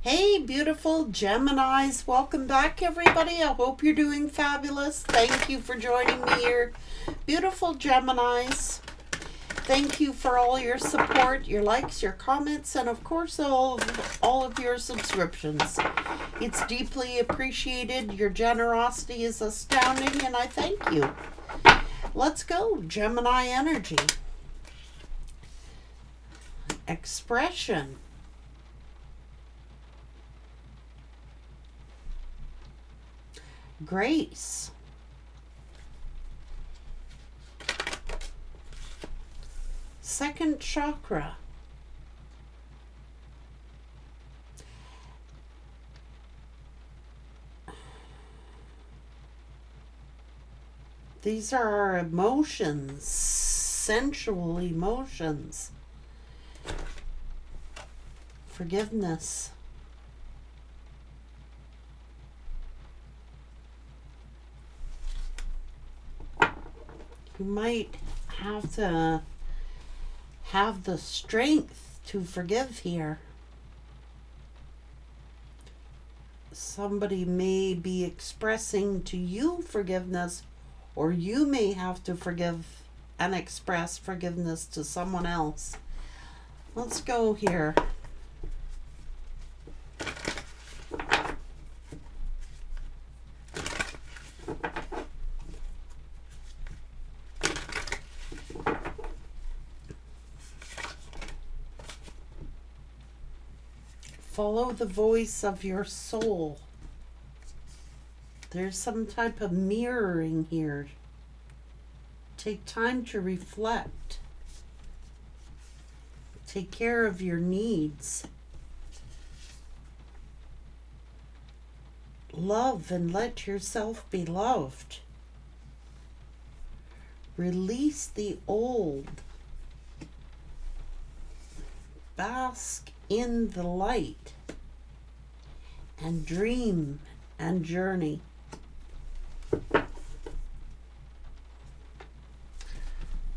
Hey, beautiful Geminis. Welcome back, everybody. I hope you're doing fabulous. Thank you for joining me here. Beautiful Geminis. Thank you for all your support, your likes, your comments, and of course, all of your subscriptions. It's deeply appreciated. Your generosity is astounding, and I thank you. Let's go, Gemini energy. Expression. Grace. Second chakra. These are our emotions, sensual emotions. Forgiveness. You might have to have the strength to forgive here. Somebody may be expressing to you forgiveness, or you may have to forgive and express forgiveness to someone else. Let's go here. Follow the voice of your soul. There's some type of mirroring here. Take time to reflect. Take care of your needs. Love and let yourself be loved. Release the old. Bask in the light. And dream and journey.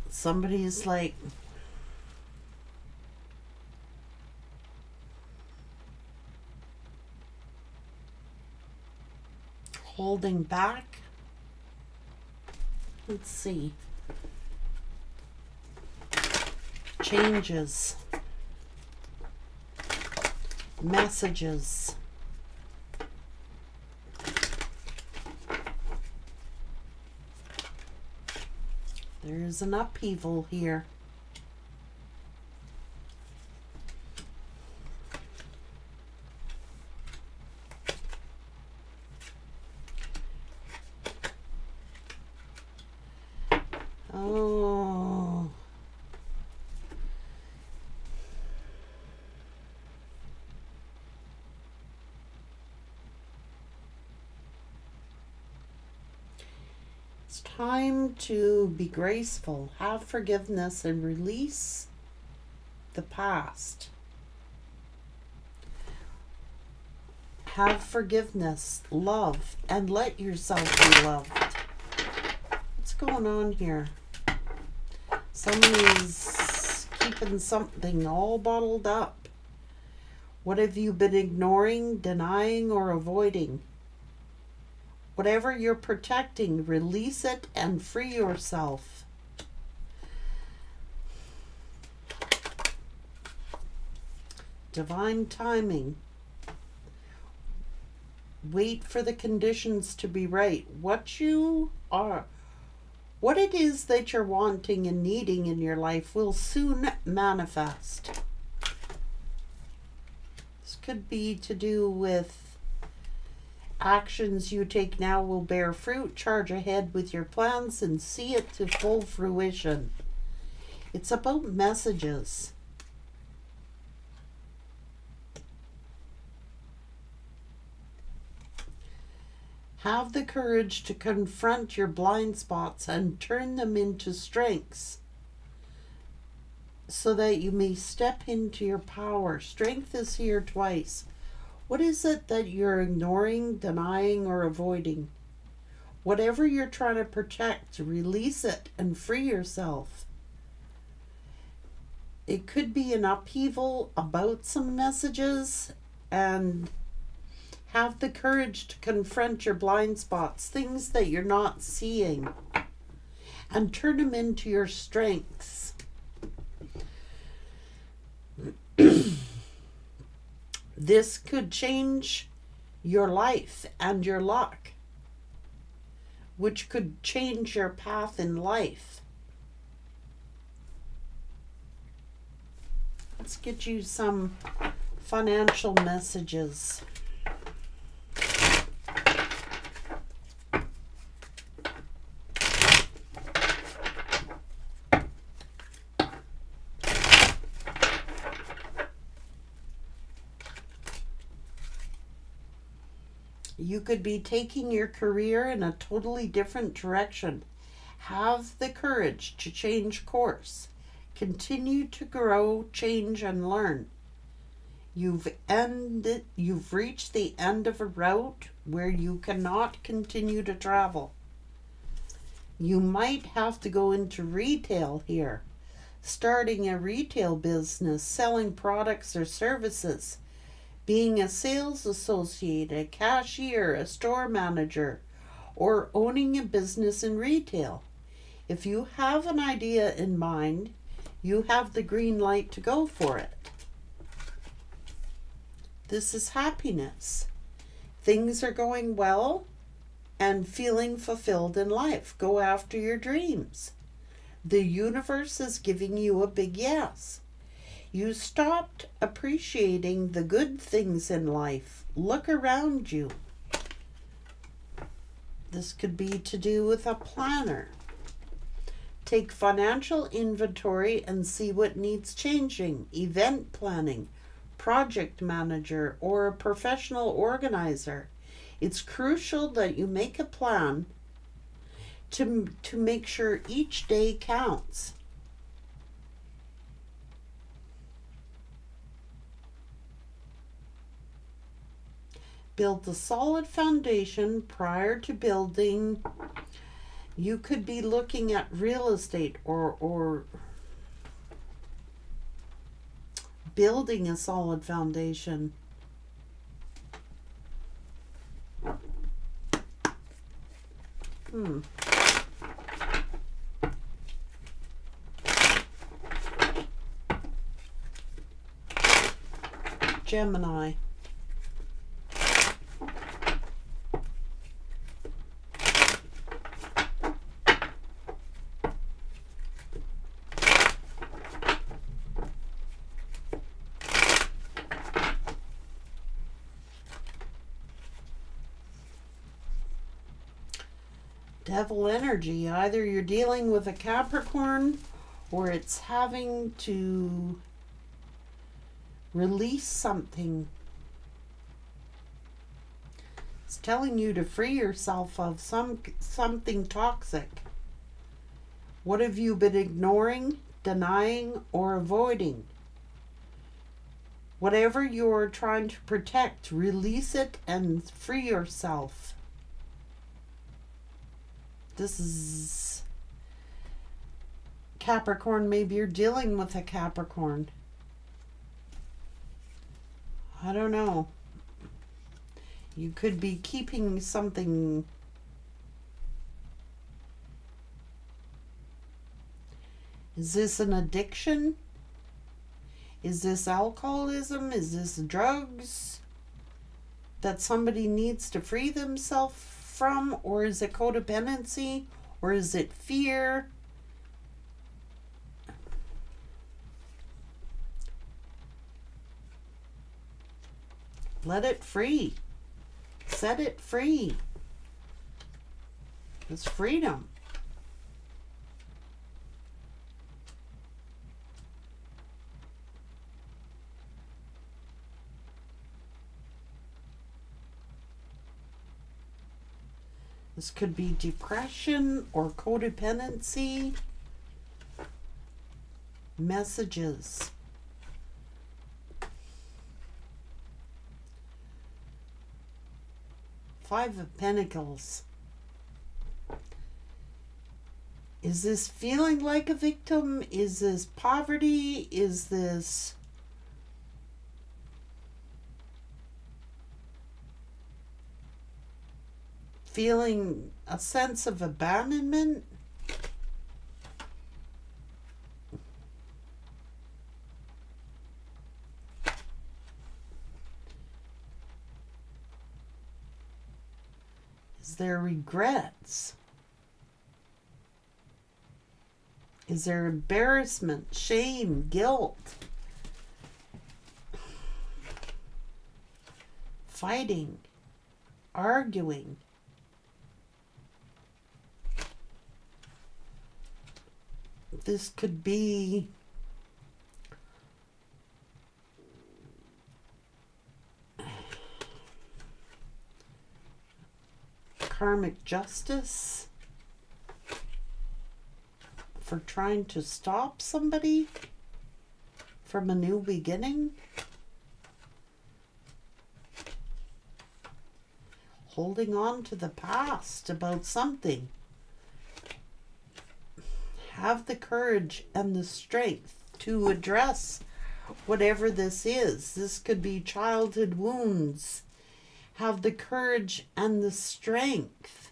Somebody's like holding back. Let's see. Changes. Messages. There's an upheaval here. Oh. It's time to be graceful, have forgiveness, and release the past. Have forgiveness, love, and let yourself be loved. What's going on here? Somebody's keeping something all bottled up. What have you been ignoring, denying, or avoiding? Whatever you're protecting, release it and free yourself. Divine timing. Wait for the conditions to be right. What it is that you're wanting and needing in your life will soon manifest. This could be to do with actions you take now will bear fruit. Charge ahead with your plans and see it to full fruition. It's about messages. Have the courage to confront your blind spots and turn them into strengths so that you may step into your power. Strength is here twice. What is it that you're ignoring, denying, or avoiding? Whatever you're trying to protect, release it and free yourself. It could be an upheaval about some messages and have the courage to confront your blind spots, things that you're not seeing, and turn them into your strengths. This could change your life and your luck, which could change your path in life. Let's get you some financial messages. You could be taking your career in a totally different direction. Have the courage to change course. Continue to grow, change, and learn. You've reached the end of a route where you cannot continue to travel. You might have to go into retail here, starting a retail business, selling products or services, being a sales associate, a cashier, a store manager, or owning a business in retail. If you have an idea in mind, you have the green light to go for it. This is happiness. Things are going well and feeling fulfilled in life. Go after your dreams. The universe is giving you a big yes. You stopped appreciating the good things in life. Look around you. This could be to do with a planner. Take financial inventory and see what needs changing. Event planning, project manager, or a professional organizer. It's crucial that you make a plan to make sure each day counts. Build a solid foundation prior to building. You could be looking at real estate or building a solid foundation. Gemini. Devil energy. Either you're dealing with a Capricorn or it's having to release something. It's telling you to free yourself of something toxic. What have you been ignoring, denying, or avoiding? Whatever you're trying to protect, release it and free yourself. This is Capricorn. Maybe you're dealing with a Capricorn. I don't know. You could be keeping something. Is this an addiction? Is this alcoholism? Is this drugs that somebody needs to free themselves from? Or is it codependency? Or is it fear? Let it free. Set it free. It's freedom. This could be depression or codependency. Messages. Five of Pentacles. Is this feeling like a victim? Is this poverty? Is this feeling a sense of abandonment. Is there regrets? Is there embarrassment, shame, guilt? Fighting, arguing. This could be karmic justice for trying to stop somebody from a new beginning. Holding on to the past about something. Have the courage and the strength to address whatever this is. This could be childhood wounds. Have the courage and the strength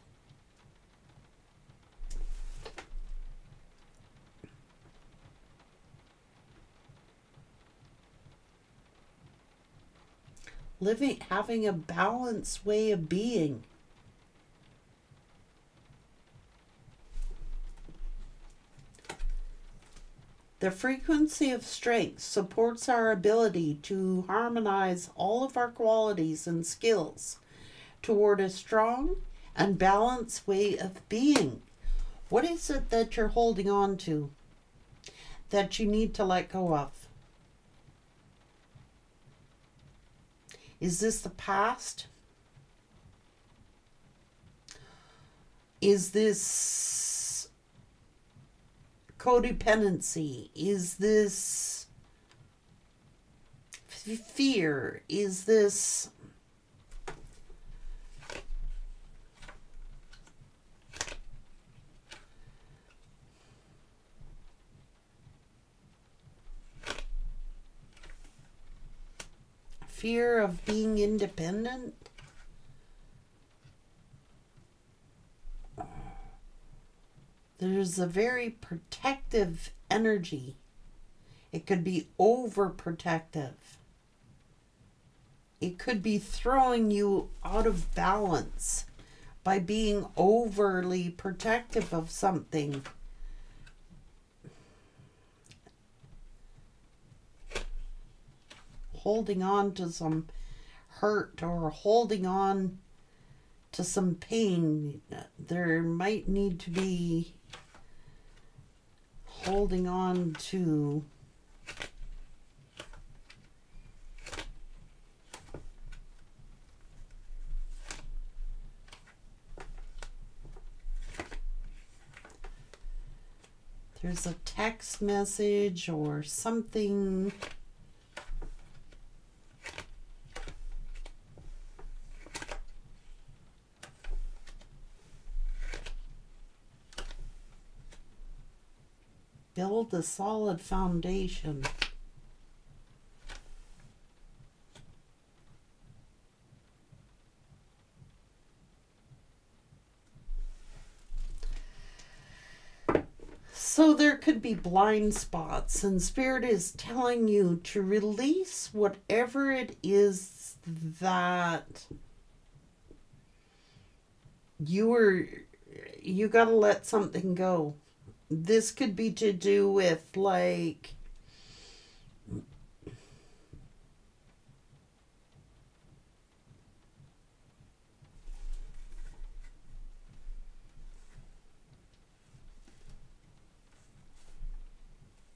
having a balanced way of being. The frequency of strength supports our ability to harmonize all of our qualities and skills toward a strong and balanced way of being. What is it that you're holding on to that you need to let go of? Is this the past? Is this codependency? Is this fear? Is this fear of being independent? There's a very protective energy. It could be overprotective. It could be throwing you out of balance by being overly protective of something. Holding on to some hurt or holding on to some pain. There might need to be holding on to there's a text message or something. Build a solid foundation. So there could be blind spots, and Spirit is telling you to release whatever it is that you got to let something go. This could be to do with, like,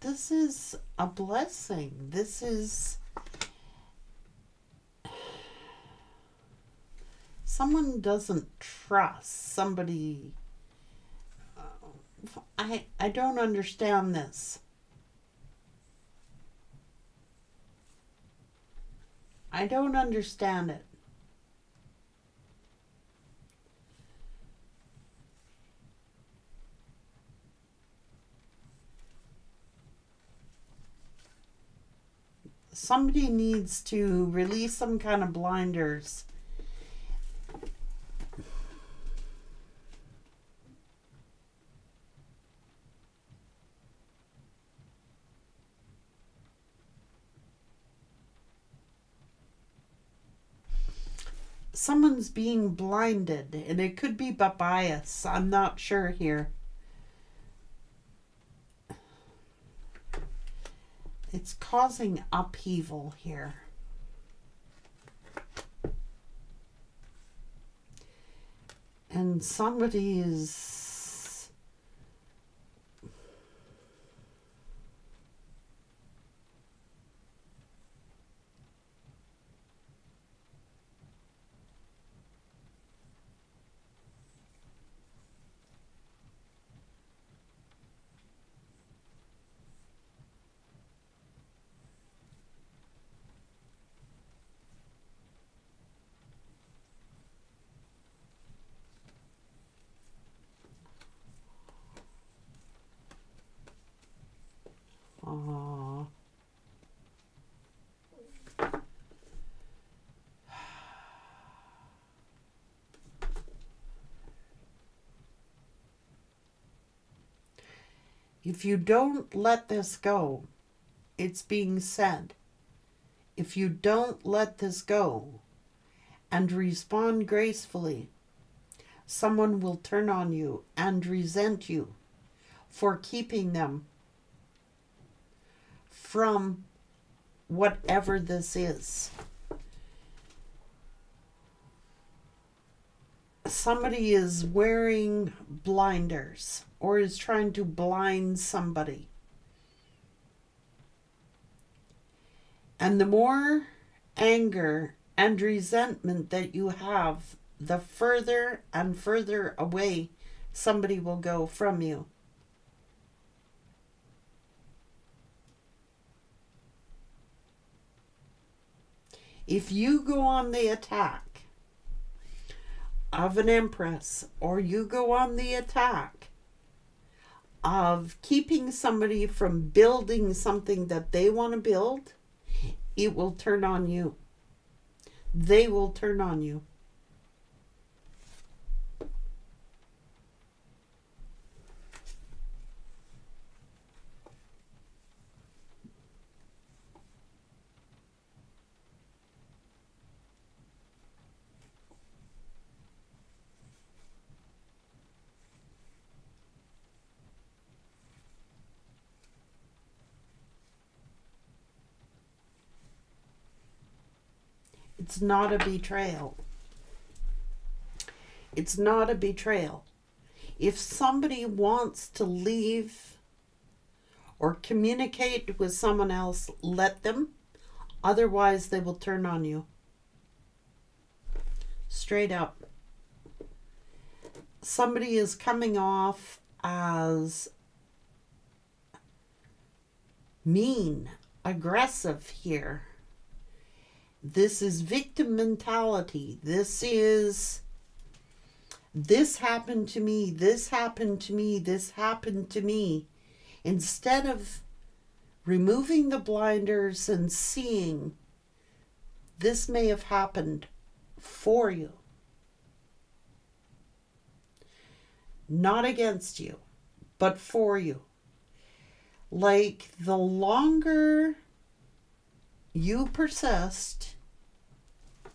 this is a blessing. This is someone doesn't trust somebody. I don't understand this. I don't understand it. Somebody needs to release some kind of blinders. someone's being blinded, and it could be by bias. I'm not sure here. It's causing upheaval here. And somebody is if you don't let this go, it's being said, if you don't let this go and respond gracefully, someone will turn on you and resent you for keeping them from whatever this is. Somebody is wearing blinders or is trying to blind somebody. And the more anger and resentment that you have, the further and further away somebody will go from you. If you go on the attack of an empress, or you go on the attack of keeping somebody from building something that they want to build, it will turn on you. They will turn on you. It's not a betrayal. It's not a betrayal. If somebody wants to leave or communicate with someone else, let them. Otherwise, they will turn on you. Straight up. Somebody is coming off as mean, aggressive here. This is victim mentality. This is, this happened to me, this happened to me, this happened to me. Instead of removing the blinders and seeing, this may have happened for you. Not against you, but for you. Like, the longer you persist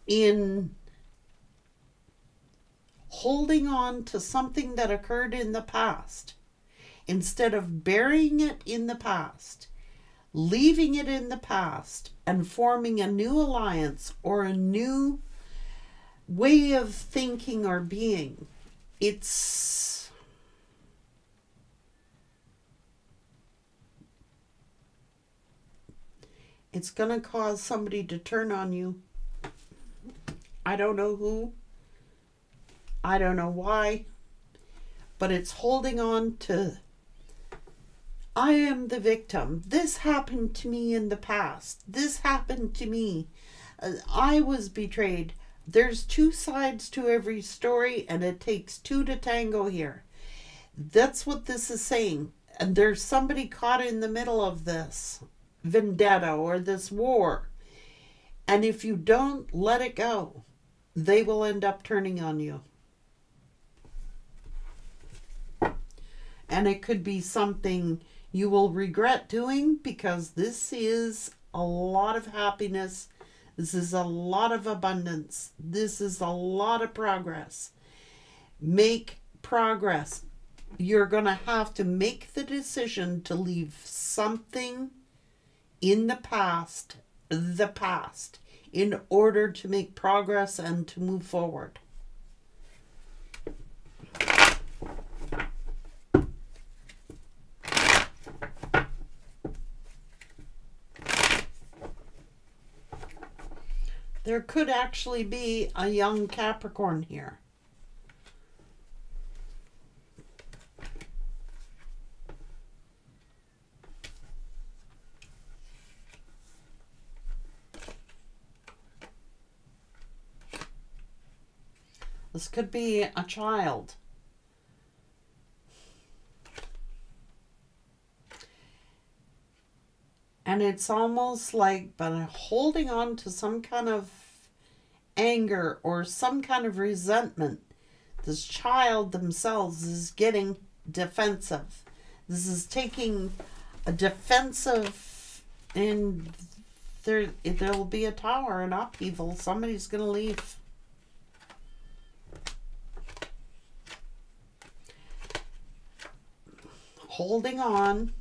in holding on to something that occurred in the past, instead of burying it in the past, leaving it in the past, and forming a new alliance or a new way of thinking or being, it's going to cause somebody to turn on you. I don't know who. I don't know why. But it's holding on to, I am the victim. This happened to me in the past. This happened to me. I was betrayed. There's two sides to every story, and it takes two to tango here. That's what this is saying. And there's somebody caught in the middle of this vendetta or this war. And if you don't let it go, they will end up turning on you. And it could be something you will regret doing, because this is a lot of happiness This is a lot of abundance. This is a lot of progress. Make progress. You're going to have to make the decision to leave something in the past, in order to make progress and to move forward. There could actually be a young Capricorn here. This could be a child. And it's almost like, but holding on to some kind of anger or some kind of resentment. This child themselves is getting defensive. This is taking a defensive, and there'll be a tower, an upheaval. Somebody's going to leave. Holding on.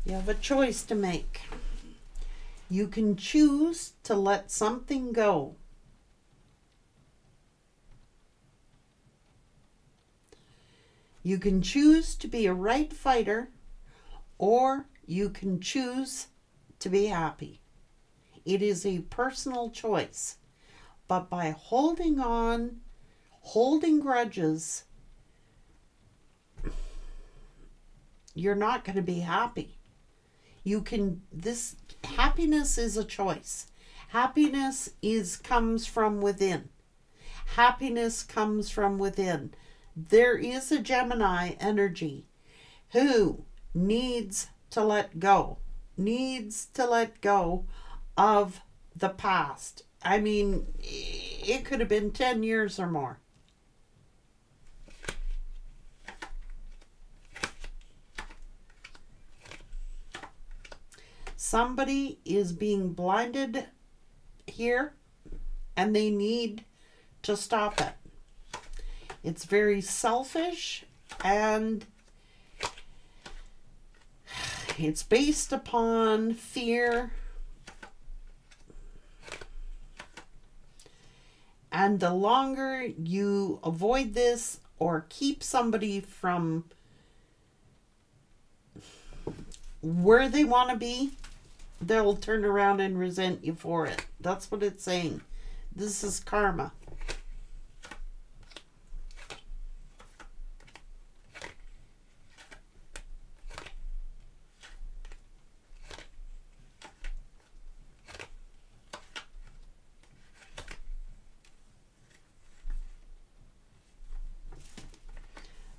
You have a choice to make. You can choose to let something go. You can choose to be a right fighter, or you can choose to be happy. It is a personal choice. But by holding on, holding grudges, you're not going to be happy. Happiness is a choice. Happiness comes from within. Happiness comes from within. There is a Gemini energy who needs to let go of the past. I mean, it could have been 10 years or more. Somebody is being blinded here, and they need to stop it. It's very selfish, and it's based upon fear. And the longer you avoid this or keep somebody from where they want to be, they'll turn around and resent you for it. That's what it's saying. This is karma.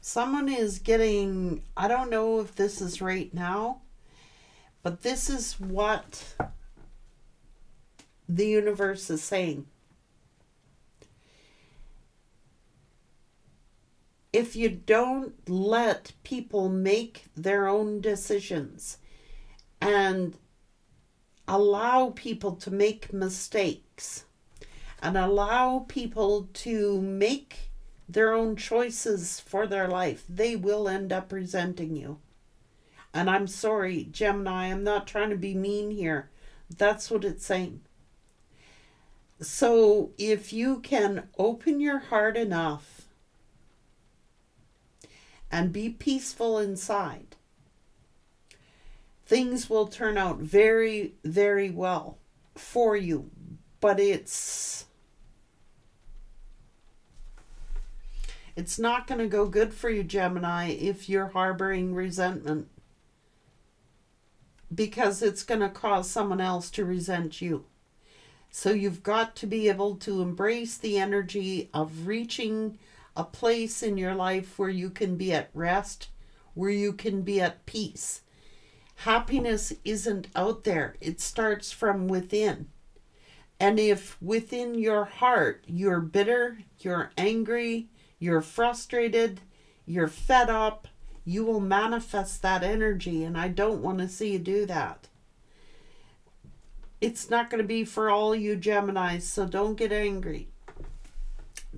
Someone is getting, I don't know if this is right now, but this is what the universe is saying. If you don't let people make their own decisions and allow people to make mistakes and allow people to make their own choices for their life, they will end up resenting you. And I'm sorry, Gemini, I'm not trying to be mean here. That's what it's saying. So if you can open your heart enough and be peaceful inside, things will turn out very, very well for you. But it's not going to go good for you, Gemini, if you're harboring resentment, because it's going to cause someone else to resent you. So you've got to be able to embrace the energy of reaching a place in your life where you can be at rest, where you can be at peace. Happiness isn't out there. It starts from within. And if within your heart you're bitter, you're angry, you're frustrated, you're fed up, you will manifest that energy. And I don't want to see you do that. It's not going to be for all you Geminis, so don't get angry.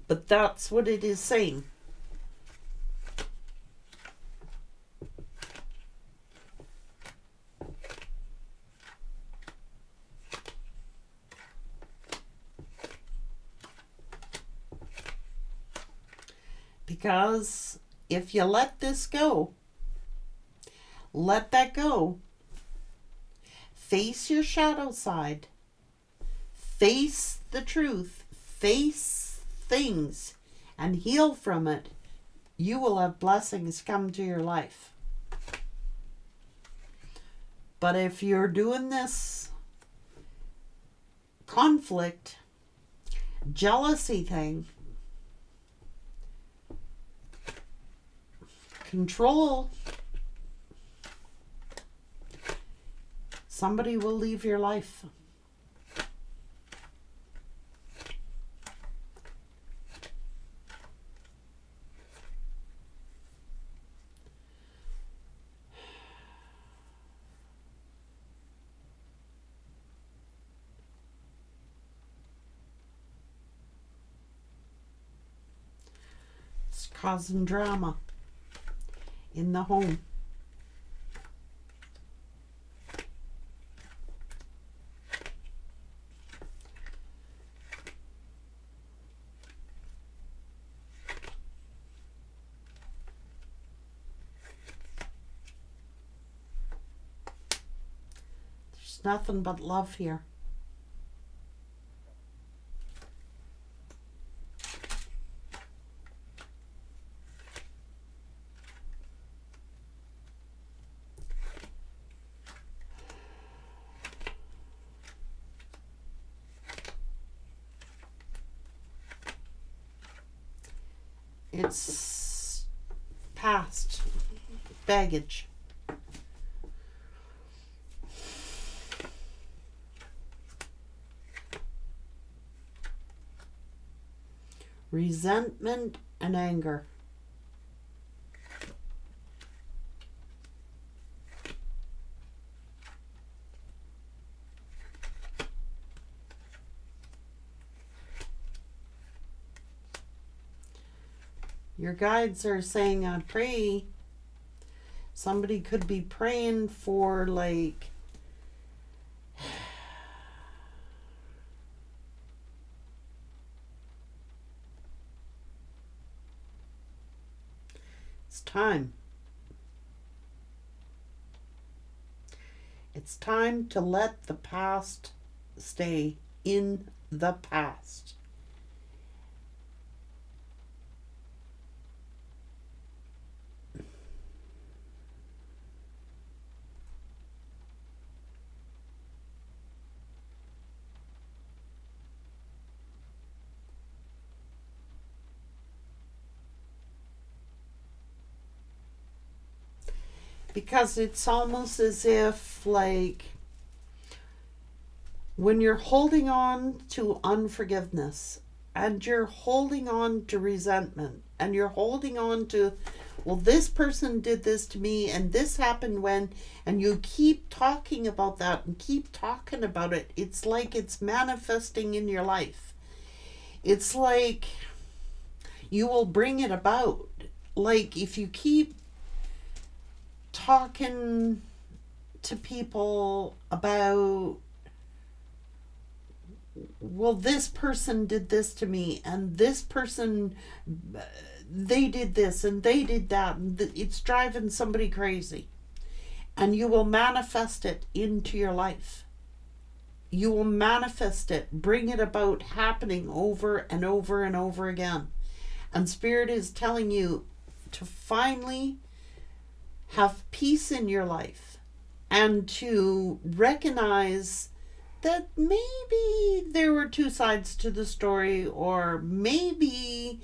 But that's what it is saying. Because if you let this go, let that go. Face your shadow side. Face the truth. Face things and heal from it. You will have blessings come to your life. But if you're doing this conflict, jealousy thing, control, somebody will leave your life. It's causing drama in the home. There's nothing but love here. It's past baggage. Resentment and anger. Your guides are saying, I pray. Somebody could be praying for, like, it's time. It's time to let the past stay in the past. Because it's almost as if, like, when you're holding on to unforgiveness and you're holding on to resentment and you're holding on to, well, this person did this to me and this happened when, and you keep talking about that and keep talking about it, it's like it's manifesting in your life. It's like you will bring it about. Like, if you keep talking to people about, well, this person did this to me and this person, they did this and they did that, and it's driving somebody crazy, and you will manifest it into your life. You will manifest it, bring it about, happening over and over and over again. And Spirit is telling you to finally have peace in your life and to recognize that maybe there were two sides to the story, or maybe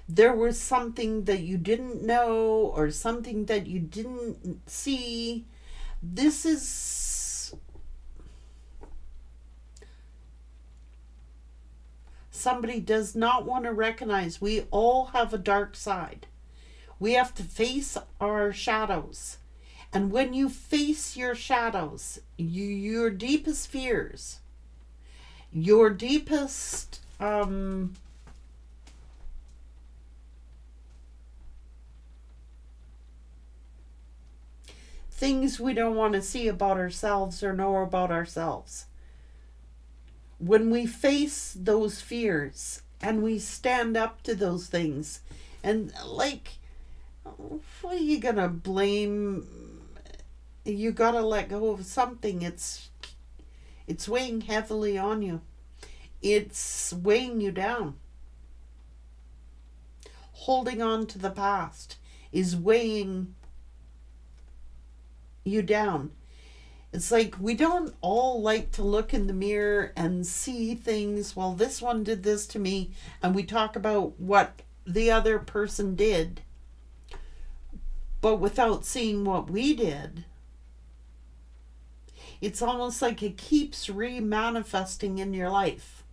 there was something that you didn't know or something that you didn't see. This is somebody does not want to recognize we all have a dark side. We have to face our shadows. And when you face your shadows, your deepest fears, your deepest things we don't want to see about ourselves or know about ourselves. When we face those fears and we stand up to those things, and like, what are you gonna blame? You gotta let go of something. It's weighing heavily on you. It's weighing you down. Holding on to the past is weighing you down. It's like we don't all like to look in the mirror and see things, well, this one did this to me, and we talk about what the other person did, but without seeing what we did. It's almost like it keeps re-manifesting in your life.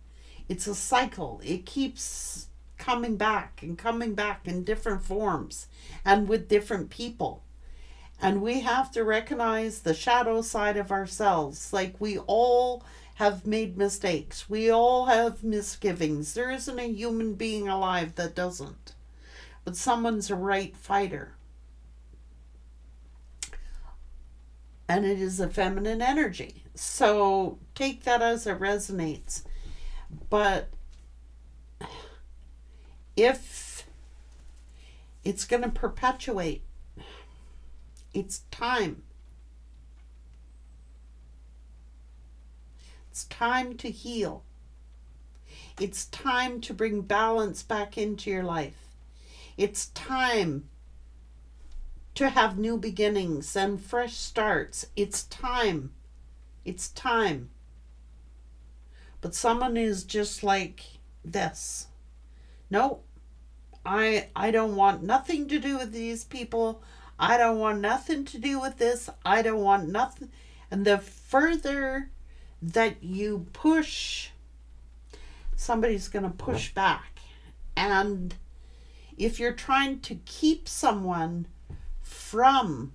It's a cycle. It keeps coming back in different forms and with different people. And we have to recognize the shadow side of ourselves. Like, we all have made mistakes. We all have misgivings. There isn't a human being alive that doesn't. But someone's a right fighter. And it is a feminine energy. So take that as it resonates. But if it's going to perpetuate, it's time. It's time to heal. It's time to bring balance back into your life. It's time to have new beginnings and fresh starts. It's time. It's time. But someone is just like this. No, I don't want nothing to do with these people. I don't want nothing to do with this. I don't want nothing. And the further that you push, somebody's going to push back. And if you're trying to keep someone from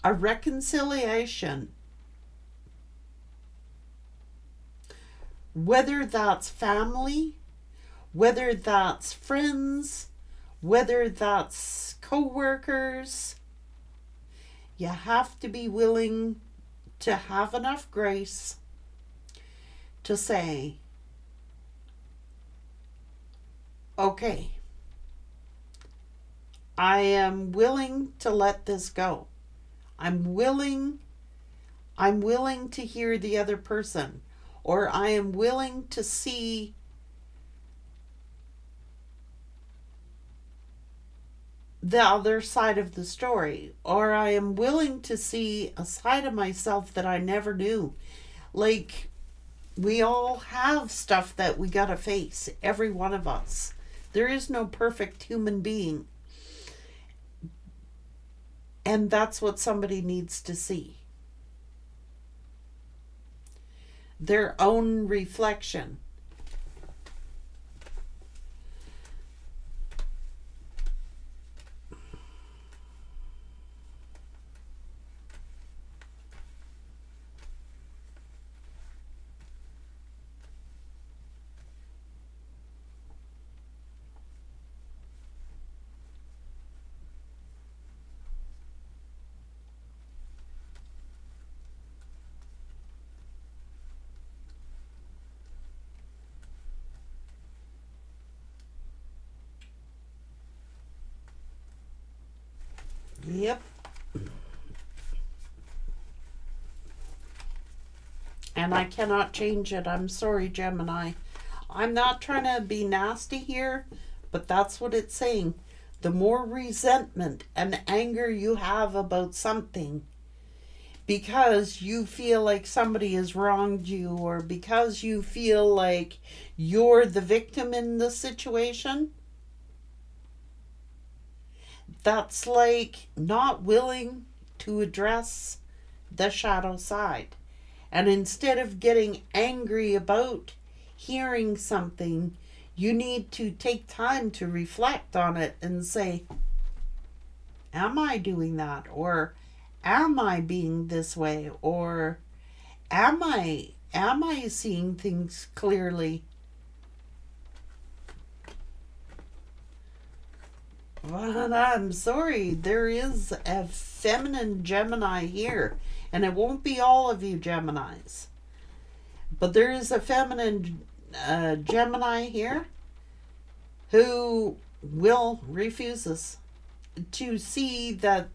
a reconciliation, whether that's family, whether that's friends, whether that's co-workers, you have to be willing to have enough grace to say, okay, I am willing to let this go. I'm willing to hear the other person, or I am willing to see the other side of the story, or I am willing to see a side of myself that I never knew. Like, we all have stuff that we gotta face, every one of us. There is no perfect human being. And that's what somebody needs to see. Their own reflection. Yep. And I cannot change it. I'm sorry, Gemini. I'm not trying to be nasty here, but that's what it's saying. The more resentment and anger you have about something because you feel like somebody has wronged you, or because you feel like you're the victim in the situation, That's like not willing to address the shadow side. And instead of getting angry about hearing something, you need to take time to reflect on it and say, am I doing that? Or am I being this way? Or am I seeing things clearly? But I'm sorry, there is a feminine Gemini here. And it won't be all of you Geminis. But there is a feminine Gemini here who refuses to see that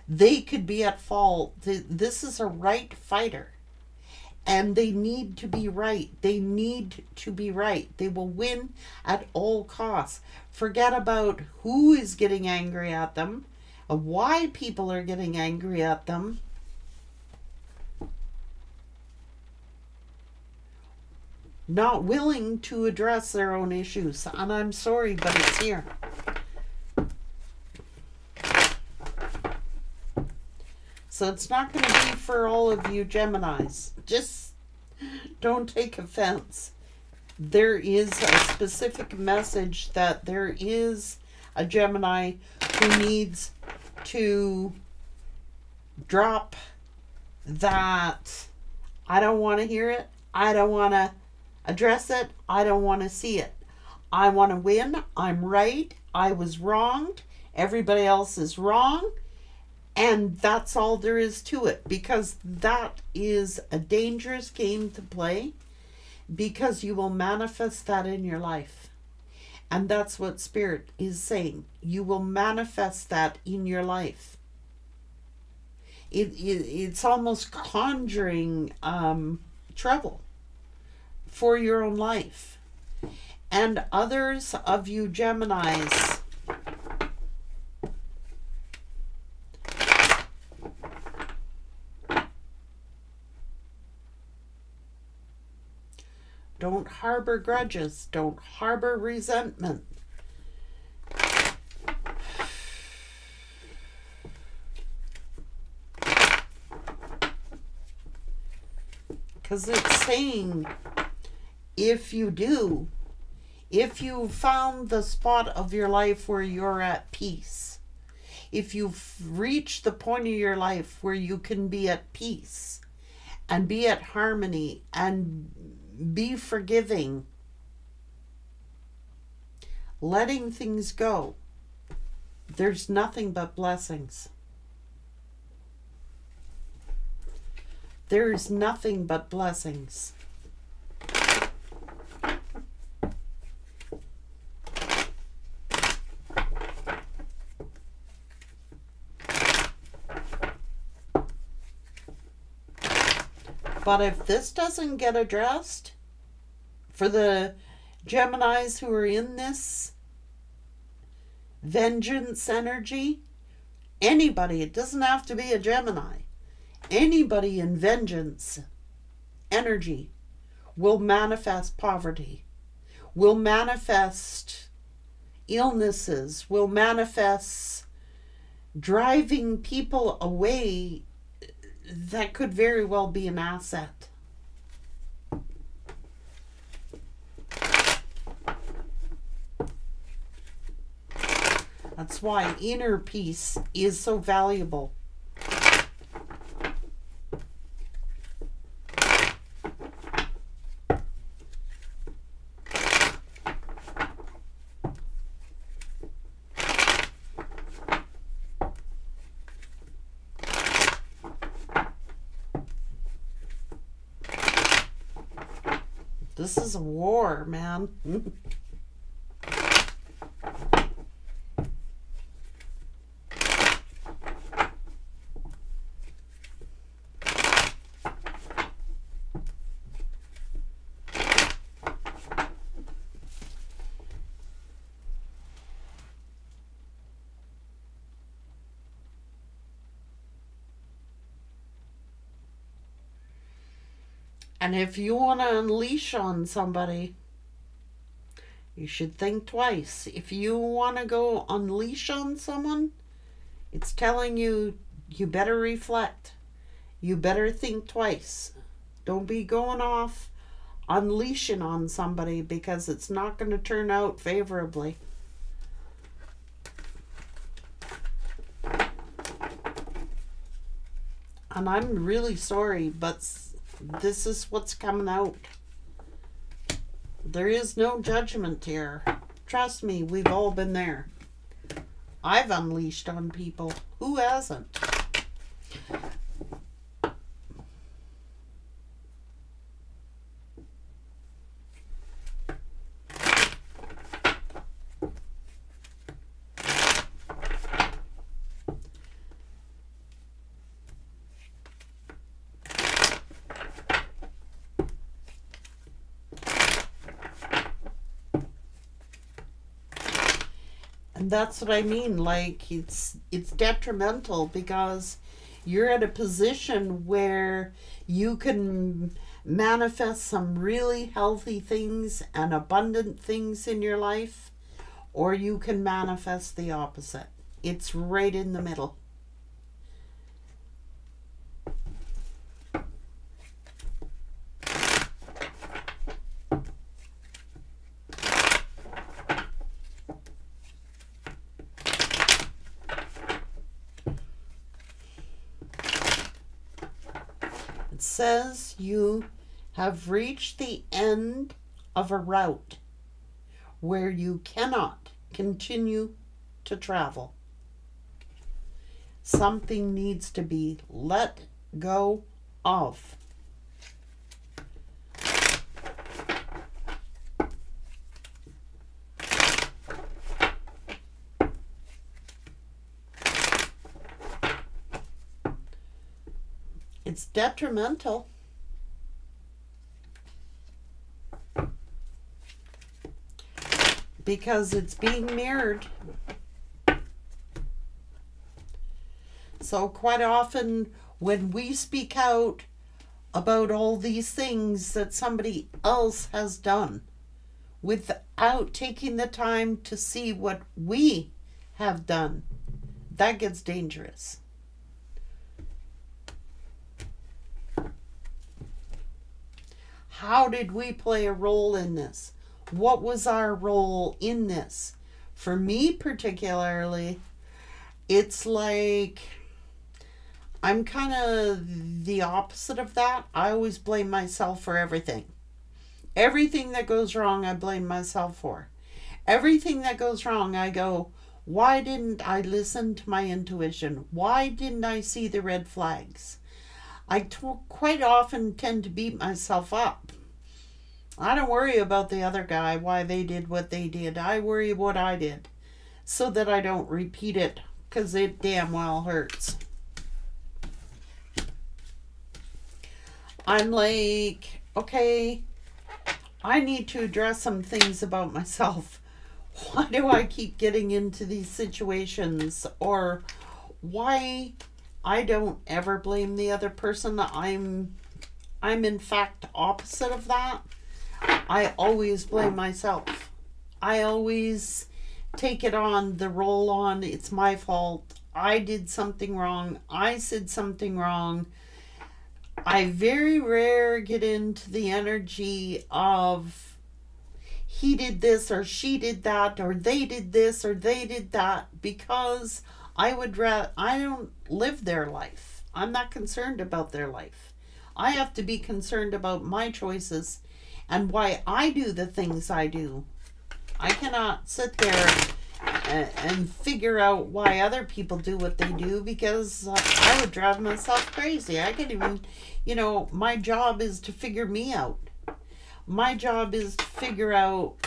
they could be at fault. This is a right fighter. And they need to be right. They need to be right. They will win at all costs. Forget about who is getting angry at them, why people are getting angry at them. Not willing to address their own issues. And I'm sorry, but it's here. So it's not going to be for all of you Geminis. Just don't take offense. There is a specific message that there is a Gemini who needs to drop that. I don't want to hear it. I don't want to address it. I don't want to see it. I want to win. I'm right. I was wronged. Everybody else is wrong. And that's all there is to it, because that is a dangerous game to play, because you will manifest that in your life. And that's what Spirit is saying. You will manifest that in your life. It's almost conjuring trouble for your own life. And others of you Geminis, don't harbor grudges. Don't harbor resentment. Because it's saying, if you do, if you found the spot of your life where you're at peace, if you've reached the point of your life where you can be at peace and be at harmony and be forgiving, letting things go, there's nothing but blessings. There's nothing but blessings. But if this doesn't get addressed, for the Geminis who are in this vengeance energy, anybody, it doesn't have to be a Gemini, anybody in vengeance energy will manifest poverty, will manifest illnesses, will manifest driving people away that could very well be an asset. That's why inner peace is so valuable. This is a war, man. And if you want to unleash on somebody, you should think twice. If you want to go unleash on someone, It's telling you, you better reflect. You better think twice. Don't be going off unleashing on somebody, because it's not going to turn out favorably. And I'm really sorry, but this is what's coming out. There is no judgment here. Trust me, we've all been there. I've unleashed on people. Who hasn't? And that's what I mean. Like, it's detrimental, because you're at a position where you can manifest some really healthy things and abundant things in your life, or you can manifest the opposite. It's right in the middle. Says you have reached the end of a route where you cannot continue to travel. Something needs to be let go of. It's detrimental. Because it's being mirrored. So quite often when we speak out about all these things that somebody else has done, without taking the time to see what we have done, that gets dangerous. How did we play a role in this? What was our role in this? For me particularly, it's like I'm kind of the opposite of that. I always blame myself for everything. Everything that goes wrong, I blame myself for. Everything that goes wrong, I go, why didn't I listen to my intuition? Why didn't I see the red flags? I quite often tend to beat myself up. I don't worry about the other guy, why they did what they did. I worry what I did, so that I don't repeat it, because it damn well hurts. I'm like, okay, I need to address some things about myself. Why do I keep getting into these situations? Or why I don't ever blame the other person. I'm in fact opposite of that. I always blame myself. I always take it on, the roll on, it's my fault. I did something wrong. I said something wrong. I very rare get into the energy of he did this or she did that, or they did this or they did that, because I don't live their life. I'm not concerned about their life. I have to be concerned about my choices and why I do the things I do. I cannot sit there and figure out why other people do what they do, because I would drive myself crazy. I can't even, my job is to figure me out. My job is to figure out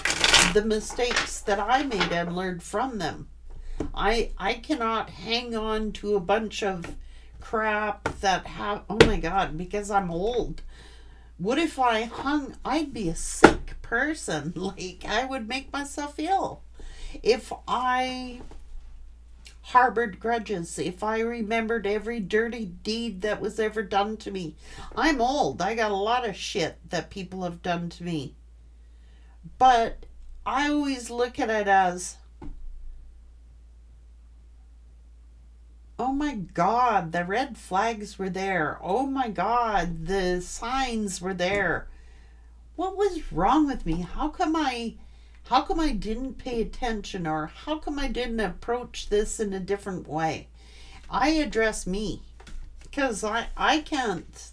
the mistakes that I made and learn from them. I cannot hang on to a bunch of crap that oh my God, because I'm old. What if I'd be a sick person. Like, I would make myself ill. If I harbored grudges, if I remembered every dirty deed that was ever done to me. I'm old. I got a lot of shit that people have done to me. But I always look at it as, Oh my God, the red flags were there. Oh my God, the signs were there. What was wrong with me? How come I didn't pay attention, or how come I didn't approach this in a different way? I address me, because I can't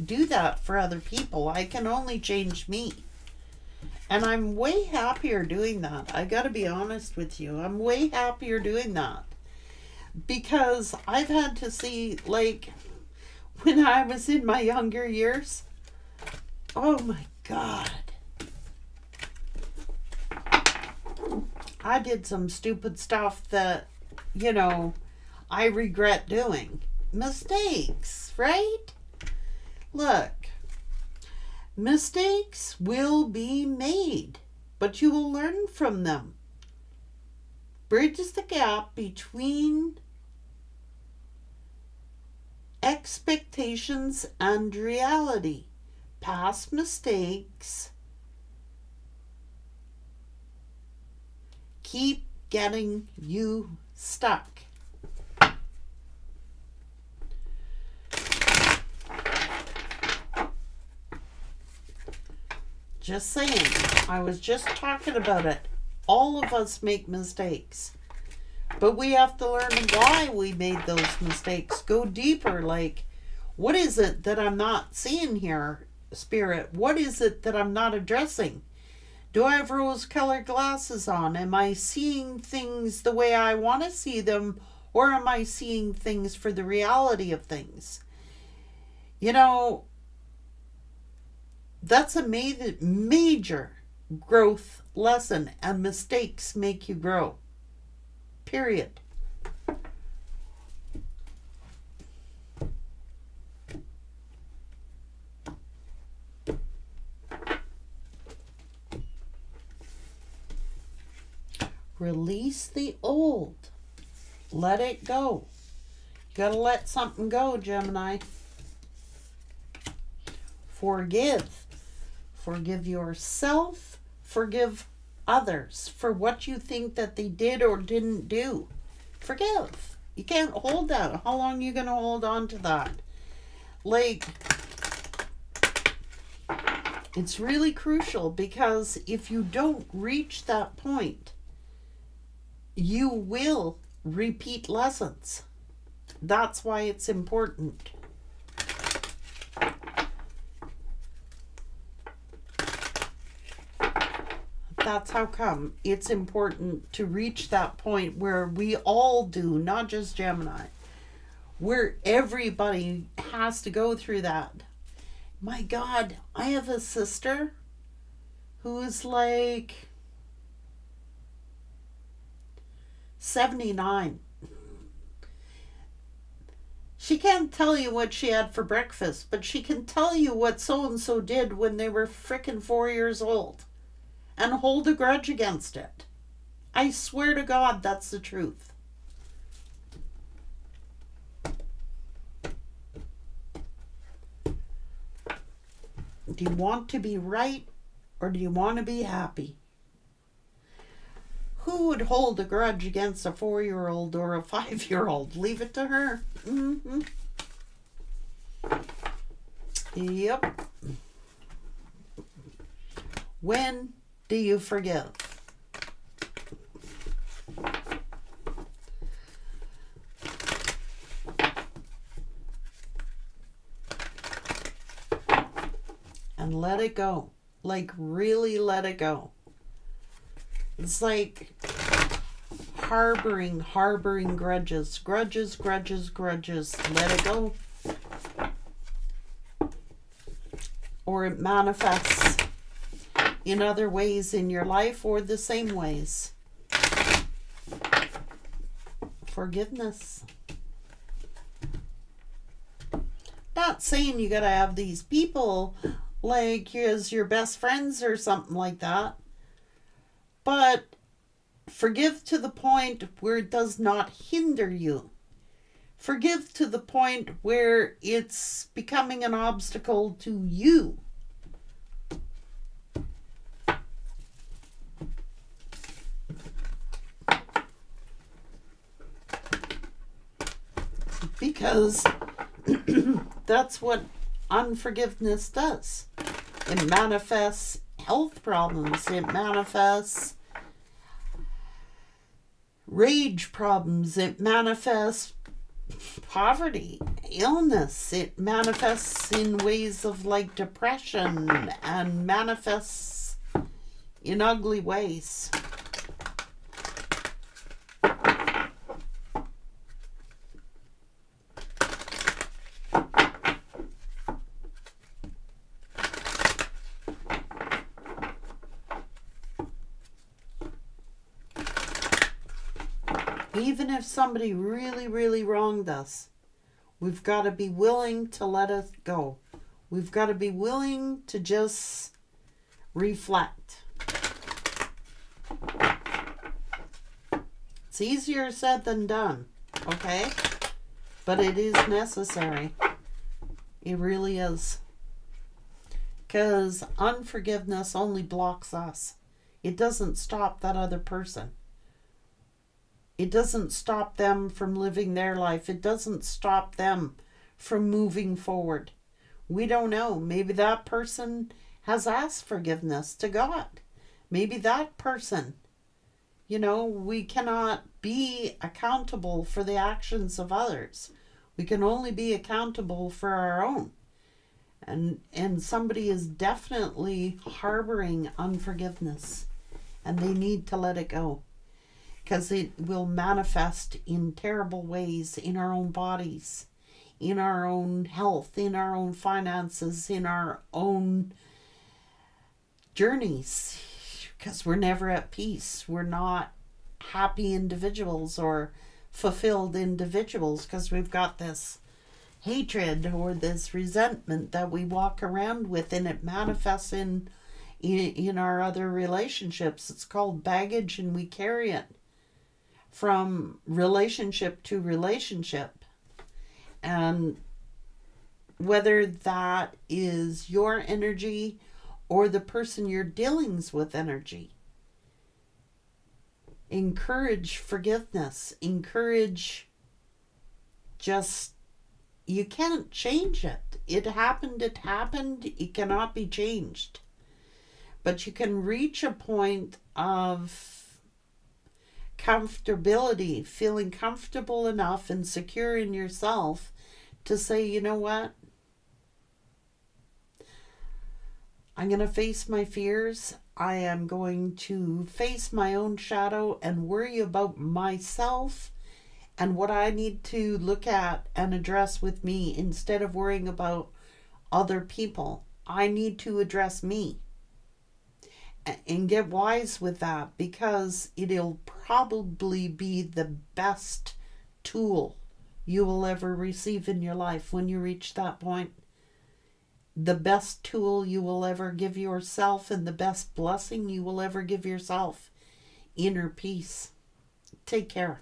do that for other people. I can only change me. And I'm way happier doing that. I got to be honest with you. I'm way happier doing that. Because I've had to see, like, when I was in my younger years, oh my God, I did some stupid stuff that, you know, I regret doing. Mistakes, right? Look, mistakes will be made, but you will learn from them. Bridges the gap between expectations and reality. Past mistakes keep getting you stuck. Just saying. I was just talking about it. All of us make mistakes. But we have to learn why we made those mistakes. Go deeper. Like, what is it that I'm not seeing here, Spirit? What is it that I'm not addressing? Do I have rose-colored glasses on? Am I seeing things the way I want to see them? Or am I seeing things for the reality of things? You know, that's a major growth lesson, and mistakes make you grow. Period. Release the old. Let it go. Gotta let something go, Gemini. Forgive. Forgive yourself. Forgive others for what you think that they did or didn't do. Forgive. You can't hold that. How long are you going to hold on to that? Like, it's really crucial, because if you don't reach that point, you will repeat lessons. That's why it's important. That's how come it's important to reach that point where we all do, not just Gemini, where everybody has to go through that. My God, I have a sister who's like 79. She can't tell you what she had for breakfast, but she can tell you what so-and-so did when they were frickin' 4 years old. And hold a grudge against it. I swear to God, that's the truth. Do you want to be right, or do you want to be happy? Who would hold a grudge against a 4-year-old or a 5-year-old? Leave it to her. Mm-hmm. Yep. When do you forgive? And let it go. Like, really let it go. It's like harboring grudges. Grudges. Let it go. Or it manifests in other ways in your life, or the same ways. Forgiveness. Not saying you gotta have these people like as your best friends or something like that, but forgive to the point where it does not hinder you. Forgive to the point where it's becoming an obstacle to you. because that's what unforgiveness does. It manifests health problems. It manifests rage problems. It manifests poverty, illness. It manifests in ways of like depression and manifests in ugly ways. Even if somebody really, really wronged us, we've got to be willing to let it go. We've got to be willing to just reflect. It's easier said than done, okay? But it is necessary. It really is. Because unforgiveness only blocks us. It doesn't stop that other person. It doesn't stop them from living their life. It doesn't stop them from moving forward. We don't know. Maybe that person has asked forgiveness to God. Maybe that person, you know, we cannot be accountable for the actions of others. We can only be accountable for our own. And somebody is definitely harboring unforgiveness, and they need to let it go. Because it will manifest in terrible ways in our own bodies, in our own health, in our own finances, in our own journeys. Because we're never at peace. We're not happy individuals or fulfilled individuals because we've got this hatred or this resentment that we walk around with, and it manifests in our other relationships. It's called baggage, and we carry it from relationship to relationship. And whether that is your energy or the person you're dealing with energy, encourage forgiveness. Encourage just, you can't change it. It happened. It cannot be changed. But you can reach a point of comfortability, feeling comfortable enough and secure in yourself to say, you know what? I'm going to face my fears. I am going to face my own shadow and worry about myself and what I need to look at and address with me instead of worrying about other people. I need to address me. And get wise with that, because it'll probably be the best tool you will ever receive in your life when you reach that point. The best tool you will ever give yourself, and the best blessing you will ever give yourself. Inner peace. Take care.